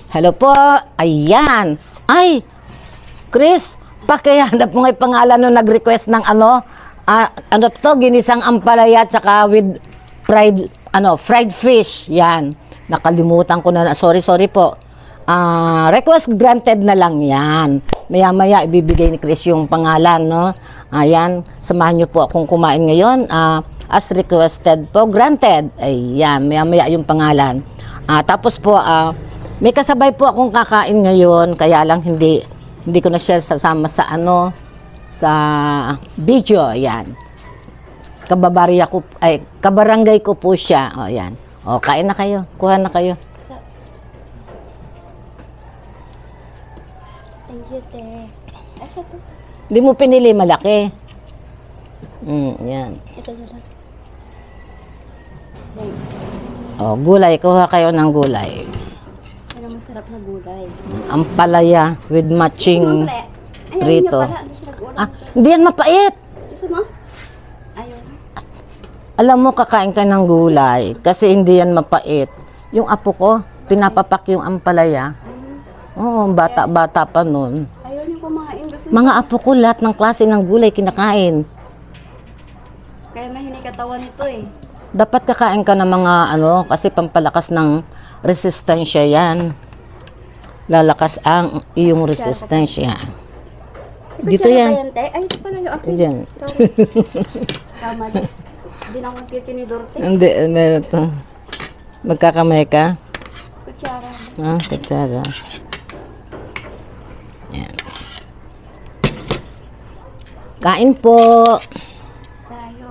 Hello po. Ayan. Ay, Chris, pakihanap mo nga yung pangalan nung nag-request ng ano to, ginisang ampalaya at saka with fried fish. Yan. Nakalimutan ko na. Sorry po. Request granted na lang yan. Maya-maya ibibigay ni Chris yung pangalan, no? Ayan, samahan niyo po akong kumain ngayon. As requested po, granted. Ayan, maya-maya yung pangalan. Tapos po, may kasabay po akong kakain ngayon, kaya lang hindi ko na siya sasama sa sa video. Ayan. Kabarangay ko po siya. O, ayan. O, kain na kayo. Kuha na kayo. Thank you, te. Asa to? Hindi mo pinili malaki. Yan. Ito na lang. Thanks. O, gulay. Kuha kayo ng gulay. Ano masarap na gulay. Ampalaya with matching prito. Hindi yan mapait. Gusto mo? Ayaw. Alam mo, kakain ka ng gulay kasi hindi yan mapait. Yung apo ko, pinapapak yung ampalaya. Oo, bata-bata pa nun. Ayaw niyo kumain. Gusto Mga apo ko, lahat ng klase ng gulay kinakain. Kaya mahinig katawan nito eh. Dapat kakain ka ng mga kasi pampalakas ng resistensya yan. Lalakas ang iyong resistensya. Dito yan. Ay, ito pala yung akin. Diyan. Tama din. Hindi na akong titinidor, te. Hindi, meron to. Magkakamay ka? Kutsara. Kutsara. Yan. Kain po. Tayo.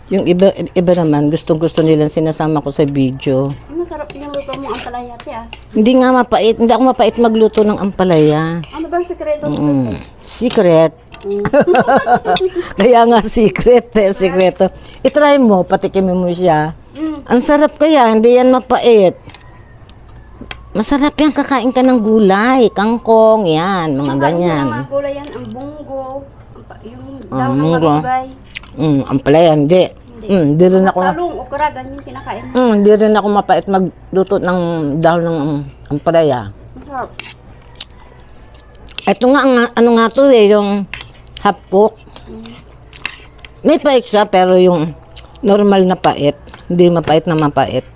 Yung iba naman, gustong-gusto nilang sinasama ko sa video. Masarap yung luto mo ang palaya, te Hindi nga mapait. Hindi ako mapait magluto ng ampalaya. Ano ba ang sekreto mo? Secret. Kaya nga secret, sekreto. I-try mo, patikimin mo siya. Ang sarap kaya, hindi yan mapait. Masarap yan, kakain ka ng gulay, kangkong, yan, mga ganyan. Mga gulay yan, ang bunggo, yung daw ng munggo. barugay. Ampalaya, hindi. Hindi rin ako. Talong, okra, ganyan kinakain. Hindi rin ako mapait magluto ng dahon ng ampalaya. Masarap. Ito nga, nga to yung half cook. May pait siya, pero yung normal na pait. Hindi mapait na mapait.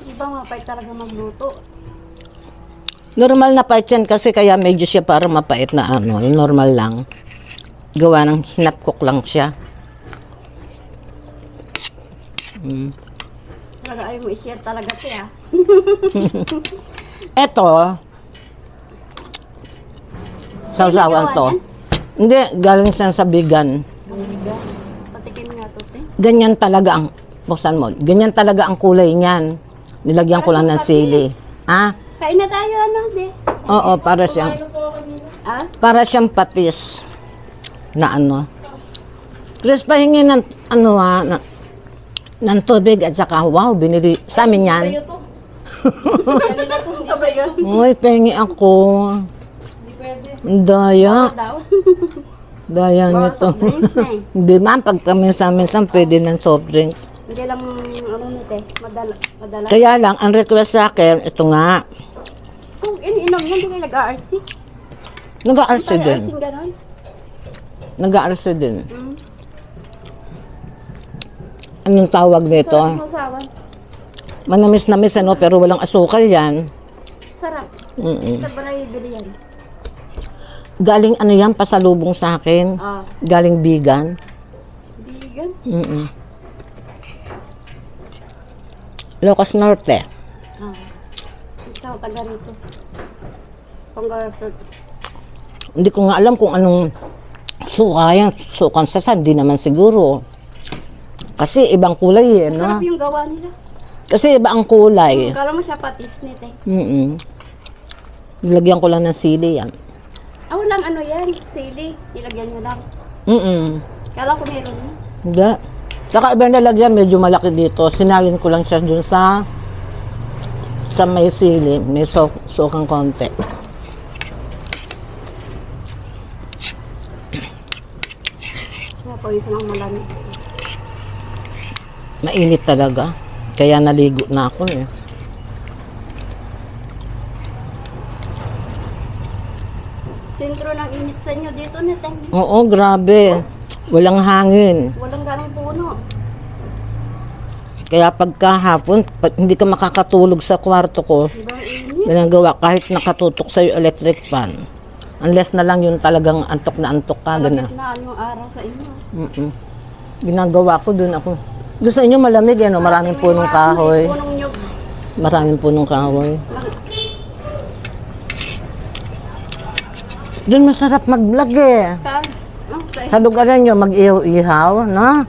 Di ba mapait talaga magluto? Normal na pait yan kasi kaya medyo siya para mapait na yung normal lang. Gawa ng hinapkok lang siya. Talaga ayaw mo i-share talaga siya. Eto, sausawan to. Hindi, galing siya sa vegan. Patikin nga to, te. Ganyan talaga ang, buksan mo, ganyan talaga ang kulay niyan. Nilagyan ko lang ng sili. Kain na tayo, de? Oo, para siyang patis na Chris, pahingi ng ng tubig at saka wow, binili sa amin yan. Uy, pahingi ako. Daya. Daya nito. Hindi ma'am, pag minsan pwede ng soft drinks. Hindi lang, te, madala. Kaya lang, ang request sa akin, ito nga. Kung iniinom yan, hindi kayo nag-RC. Nag-RC din. RC ganon? Nag-RC din. Anong tawag nito? Sarap. Manamis-namis pero walang asukal yan. Sarap. Sa baray bili yan. Galing yan, pasalubong sa akin. Galing vegan. Vegan? Ilocos Norte. Isa ko taga rito. Panggarapot. Hindi ko nga alam kung anong suka yan. Sukan sa hindi naman siguro. Kasi ibang kulay Sarap yung gawa nila. Kasi iba ang kulay. Kala mo siya patis ni te. Nilagyan ko lang ng sili yan. Walang yan. Sili. Nilagyan nyo lang. Kala ko meron yun. Hindi. Saka iba nilagyan, medyo malaki dito. Sinalin ko lang siya dun sa may sili. May sukang konti. Napawisan ang malamig. Mainit talaga. Kaya naligo na ako eh. Sentro ng init sa inyo dito, Neteng. Oo, grabe. Walang hangin. Walang ganong puno. Kaya pagkahapon, pag hindi ka makakatulog sa kwarto ko, Ibang init. ginagawa kahit nakatutok sa electric fan. Unless na lang yun talagang antok na antok ka. Ganun. Kalagitnaan yung araw sa inyo. Mm-mm. Ginagawa ko dun ako. Doon sa inyo malamig yan, no? Maraming punong kahoy. Punong nyug. Maraming punong kahoy. Doon masarap mag-vlog eh. Sa lugar nyo, mag-ihaw-ihaw, no?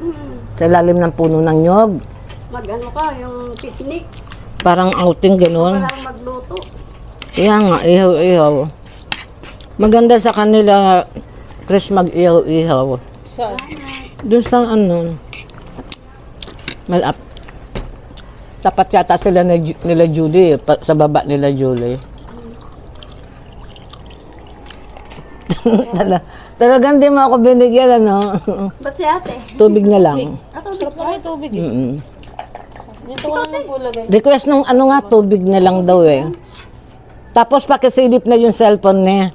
Sa ilalim ng puno ng nyog. Mag-ano ka, yung picnic. Parang outing, ganun. Parang magluto. Kaya nga, ihaw-ihaw. Maganda sa kanila, Chris, mag-ihaw-ihaw. Saan? Doon sa ano, malap. Tapat yata sila nila Julie, sa baba nila Julie. Talagang di mo ako binigyan, ano? Ba't si ate? Tubig na lang. Ato, Sarap na may tubig eh. Mm-mm. Dito ka na kulagay. Request nung ano nga, tubig na lang daw eh. Tapos pakisilip na yung cellphone niya.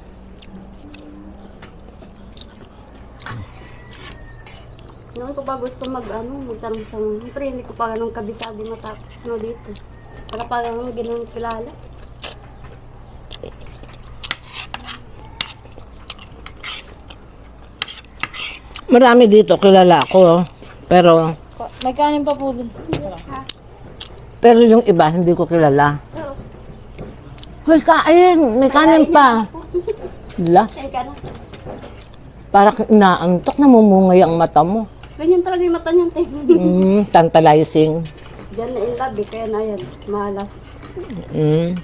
Noon ko ba gusto magtanong sa mga. Siyempre, hindi ko pa ganun kabisado dito. Para pa lang ginang kilala. Marami dito, kilala ko. Pero May kanin pa po dun. yung iba, hindi ko kilala. Oo. Hoy, kain! May kanin pa. Wala. Kain ka na. Parang inaantok, namumungay ang mata mo. Ganyan talaga yung mata niyan, te. Tantalizing. Diyan na in love, kaya na yan. Malas. Mm.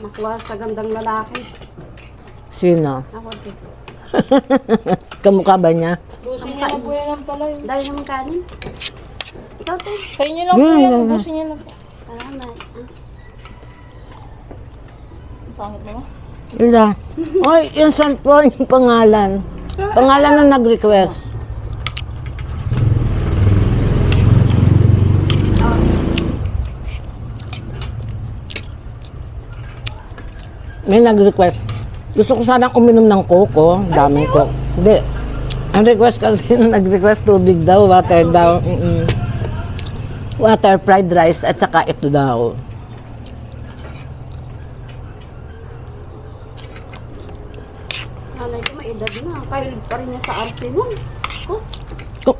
Nakuha sa gandang lalaki. Sino? Ako, te. Kamukha ba niya? Busin niyo na po yan ang pala. Dahil naman kanin. Ikaw, te. Sa inyo lang po yan. Busin niyo na po. Salamat. Ang pangit mo. Wala. Ay, yung saan po yung pangalan? Pangalan na nag-request. May nag-request. Gusto ko sanang uminom ng coco. Daming coco. Hindi. Ang request kasi nag-request tubig daw, water daw. Water, fried rice, at saka ito daw. Nanay ko may edad na. Kaya pa rin niya sa RC nun. Oh,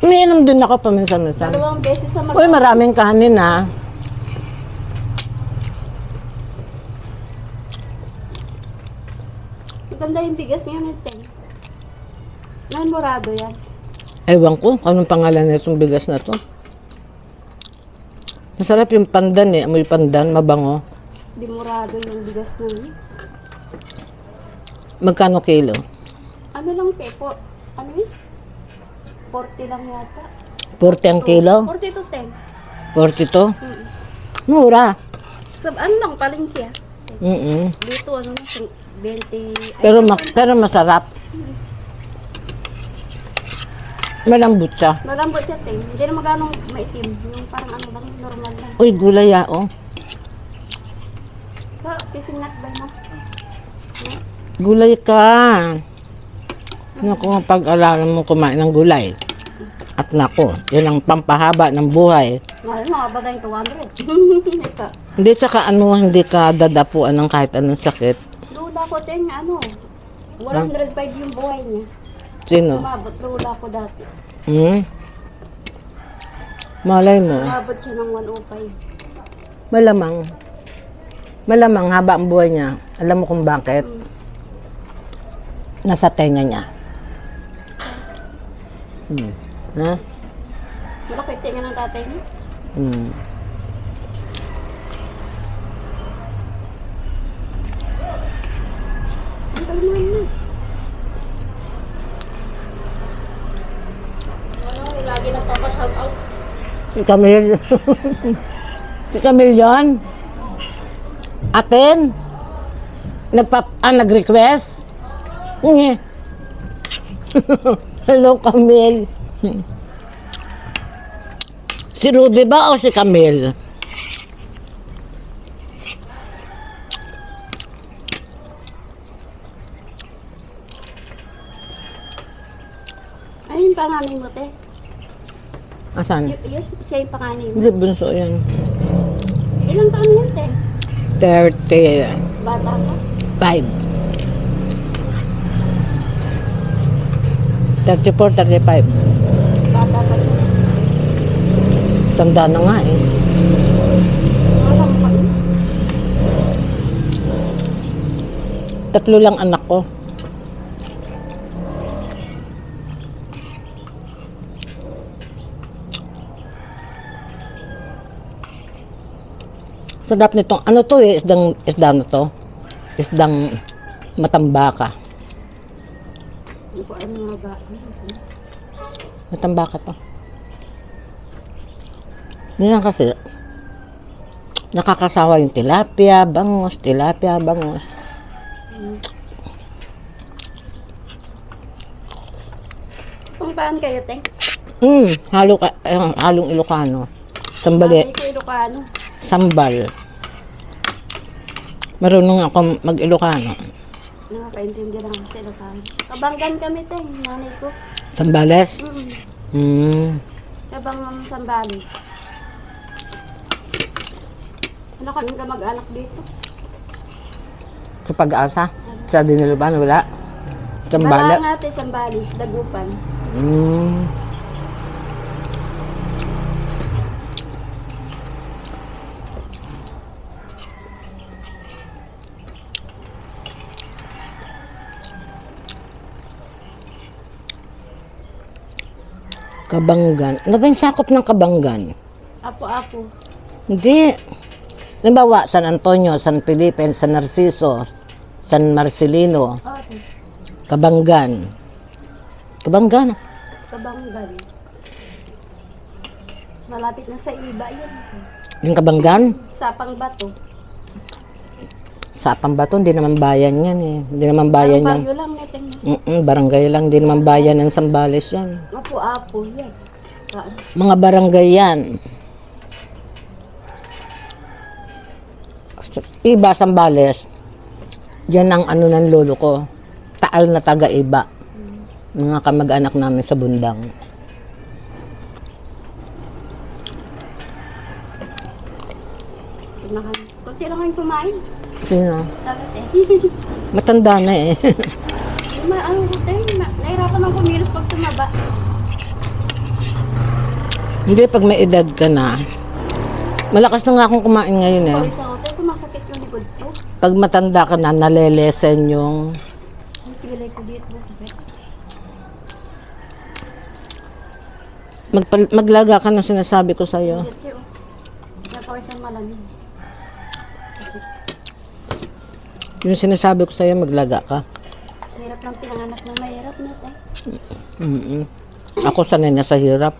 Umiinom din ako paminsan-minsan. 2 beses sa Uy, maraming kanin ah. Ganda yung bigas niya nito. Nan morado yan. Ewan ko, anong pangalan na itong bigas na to. Masarap yung pandan eh. Amoy pandan, mabango. Di morado yung bigas na yun. Magkano kilo? Ano lang te? Ano yun? 40 lang yata. 40 ang kilo? 40 to 10. 42? Mura. Ano lang, palengke ah. Mm-mm. Dito ano na, 20. Pero masarap. Malambot siya. Malambot siya te. Hindi na magano maitim. Yung parang ano lang, normal lang. Uy, gulay oh. Pisinat ba mo? Gulay ka. Naku, pag-alalan mo kumain ng gulay. At nako, yan ang pampahaba ng buhay. Ngayon, mga bagay 200. Ito. Hindi, tsaka ano, hindi ka dadapuan ng kahit anong sakit. Lula ko te, ano, 105 yung buhay niya. Sino? Umabot, lula ko dati. Hmm? Malay mo. Umabot siya ng 105. Malamang. Malamang haba ang buhay niya. Alam mo kung bakit? Nasa tenga niya. Ha? Malaki tinga ng tatay niya. Hmm. Ang kalman niya. Lagi nagpapa-shout out. Si Camille. Si Camille yun. Aten. Nag-request. Nge. Hello, Camille. Si Ruby ba o si Camille? Ay, yung panganay mo, te. Asan? Yun, siya yung panganay mo. Hindi, bunso yan. Ilang taon yun, te? 35. Bata ka? 34, 35. Bata ka siya. Tanda na nga eh. Alam ka yun. 3 lang anak ko. Sarap nitong, ano to eh, isda na to. Isdang matambaka. Hindi ko alam nga ba. Matambaka to. Minsan kasi, nakakasawa yung tilapia, bangos, tilapia, bangos. Kung paan kayo, te? Halong Ilocano. Sambali, Ay, ko Ilocano. sambal. Marunong ako mag-Ilocano. Nakakaintindi lang kasi Ilocano. Kabanggan kami, te. Nanay ko. Sambales? Kabang Sambales. Ano kami ka mag-anak dito? Sa Pag-asa? Sa Diniluban, wala? Bala Sambales? nga, te, Sambales. Dagupan. Kabanggan. Ano ba yung sakop ng Kabanggan? Apo-apo. Hindi. Halimbawa, San Antonio, San Felipe, San Narciso, San Marcelino, Okay. Kabanggan. Kabanggan. Kabanggan. Malapit na sa iba yun. Yung Kabanggan, Sapang Bato. sa Pambato, hindi naman bayan yan eh. Hindi naman bayan yan. Baryo lang natin. Barangay lang, hindi naman bayan ng Sambales yan. Apo-apo yan. Mga barangay yan. Iba, Sambales. Diyan ang ano ng lolo ko. Taal na taga-iba. Mga kamag-anak namin sa Bundang. Kunti lang kayong kumain. Sino? Dapat eh. Matanda na eh. Ano ko tayo, nahirapan ng kumilos pag tumaba. Hindi, pag may edad ka na. Malakas na nga akong kumain ngayon eh. Pawis ako tayo, sumasakit yung likod ko. Pag matanda ka na, nalelesen yung... Ang pilay ko dito, sakit. Maglaga ka ng sinasabi ko sa'yo. Dito oh. Napawis ang malamig. Yung sinasabi ko sa'yo, maglaga ka. Hirap ng pinanganak ng mahirap na tayo. Ako sanay na sa hirap.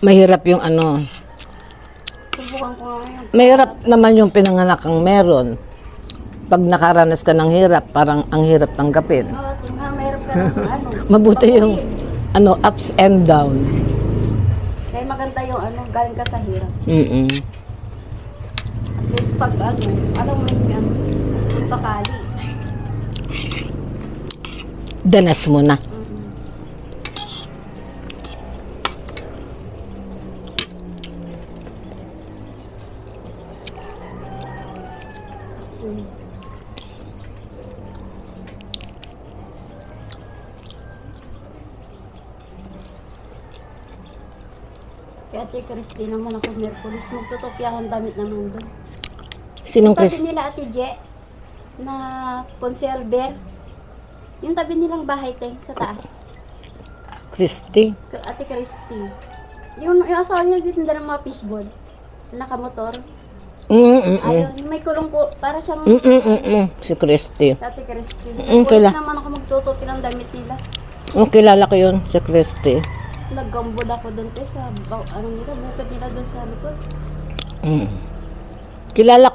Mahirap yung ano. Subukan ko nga ngayon. Mahirap naman yung pinanganak ang meron. Pag nakaranas ka ng hirap, parang ang hirap tanggapin. Oo, mahirap ka ng ano. Mabuti yung ano, ups and down. Kaya maganda yung ano, galing ka sa hirap. At least pag ano, alam mo yung ano, kung sakali. Danas mo na. Kaya Ate Christy naman ako Merkulis. Magtutopya akong damit naman doon. Sinong Tabi Chris? nila Ate Je na conserver. Yung tabi nilang bahay tayo sa taas. Christy? Ate Christy. Yung asawa niya nagtitinda ng mga fishball. Nakamotor. Ayun, may kulong ko. Para siyang Si Christy. Ate Christy. Kila. Naman ako magtutopya ng damit nila. Kilala ko yun, si Christy. Naggambod ako doon tayo sa ano nila, bukid nila doon sa likod. Kilala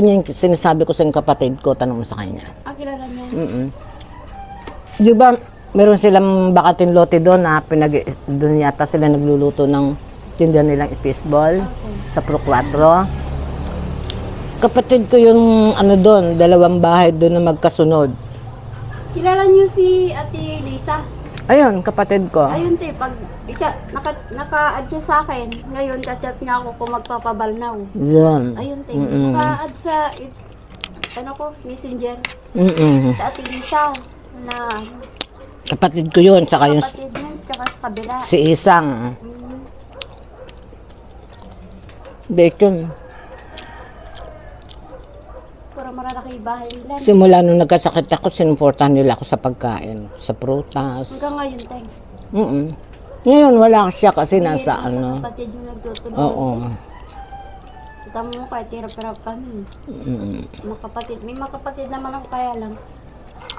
niya yung sinasabi ko sa yung kapatid ko, tanong mo sa kanya. Kilala niya. Di ba, meron silang bakating lote doon na doon yata sila nagluluto ng tindahan nilang fishball sa Pro 4. Kapatid ko yung doon, 2 bahay doon na magkasunod. Kilala niyo si Ate Lisa? Ayun, kapatid ko. Ayun te, pag naka-add siya sa akin, ngayon ka-chat niya ako kung magpapabalnaw. Yun. Ayun te, naka-add sa messenger. Sa Ate Lisa na Kapatid ko yun, tsaka yung kapatid niya, tsaka sa kabila. si Isang. Bacon. Pura mararaki yung bahay nila. Simula nung nagkasakit ako, sinuportahan nila ako sa pagkain, sa prutas. Hanggang ngayon te. Ngayon wala siya kasi nasa Sa kapatid yung nagtutulungan. Oo. Kita mo kahit hirap-hirap kami. May mga kapatid naman ako kaya lang.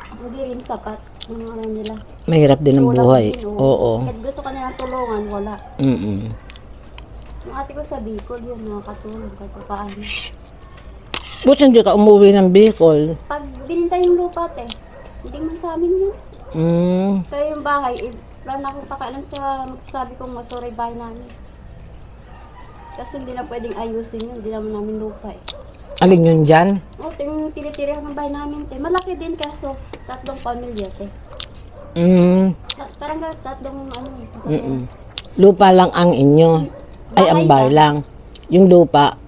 Hindi rin sapat yung nila. Mahirap din ang Kulang buhay. din, Oo. Kahit gusto ka nilang tulungan, wala. Yung ate ko sa Bicol, yun, nakakatulong kahit paano. Buti hindi ka umuwi ng Bicol. Pag binintay yung lupa, te, hindi man sa amin yun. Pero yung bahay, wala na akong pakialam sa magsasabi kong masuray bahay namin. Kasi hindi na pwedeng ayusin yun, hindi naman namin lupa eh. Alin yun dyan? O, yung tinitirihan ng bahay namin, te. Malaki din kaso, 3 pamilya, te. Parang 3 Lupa lang ang inyo. Ay, ang bahay lang. Yung lupa.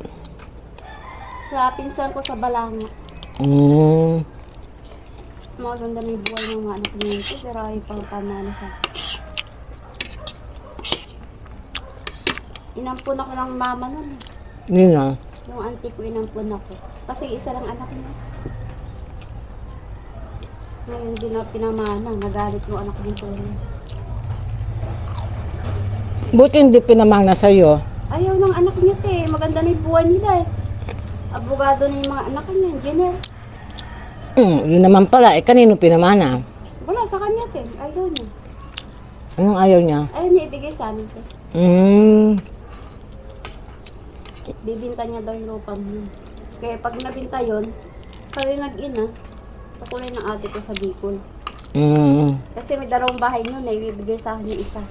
Sa pinsan ko sa Balanga. Maganda na yung buhay ng mga anak niya ito, pero ayaw pang pamana sa inampun ako ng mama nun. Yun na. Yung auntie ko inampun ako. Kasi isa lang anak niya. Ngayon din na pinamana, nagalit yung anak niya tuloy. Buti hindi pinamana sa'yo. Ayaw ng anak niya, te. Maganda na yung buhay nila eh. Abogado na yung mga anak niya, engineer. Yun naman pala. Kanino pinamana? Wala, sa kanya, te. Ayaw niya. Anong ayaw niya? Ayaw niya ibigay sa amin, te. Bibinta niya daw yung lupa mo. Kaya pag nabinta yun, kami nag-ina, pakulay ng ate ko sa Bicol. Kasi may 2 bahay nun, ibibigay sa akin yung isa.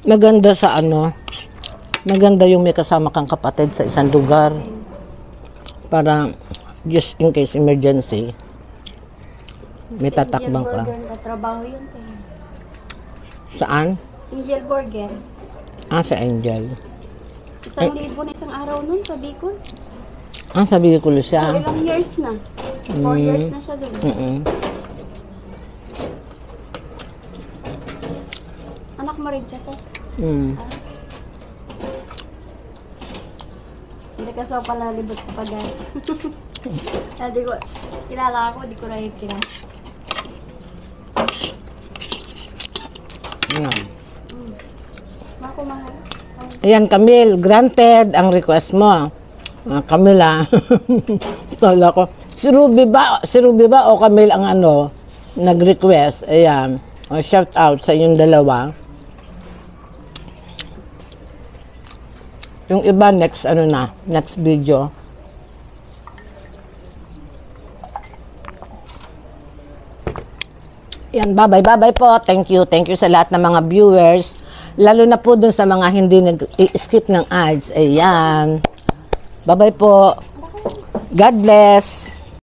Maganda sa maganda yung may kasama kang kapatid sa isang lugar. Para, just in case emergency, may tatakbang ka. Angel Burger, trabaho yun, te. Saan? Angel Burger. Sa Angel. 1,000 na isang araw nun sa Bicol. Sabi ko So, siya. ilang years na. 4 years na siya dun. Anak mo rin siya, te. Hindi ka so pala libot ka pa dahil. Hindi ko, kilala ako, di ko rin kilala. Mako, mahal. Ayan, Camille, granted ang request mo. Camille, Kala ko. Si Ruby ba o Camille ang nag-request? Ayan. Shout out sa inyong 2. Yung iba next next video. Yan, bye-bye po. Thank you sa lahat ng mga viewers. Lalo na po dun sa mga hindi nag-skip ng ads. Ayan. Bye-bye po. God bless.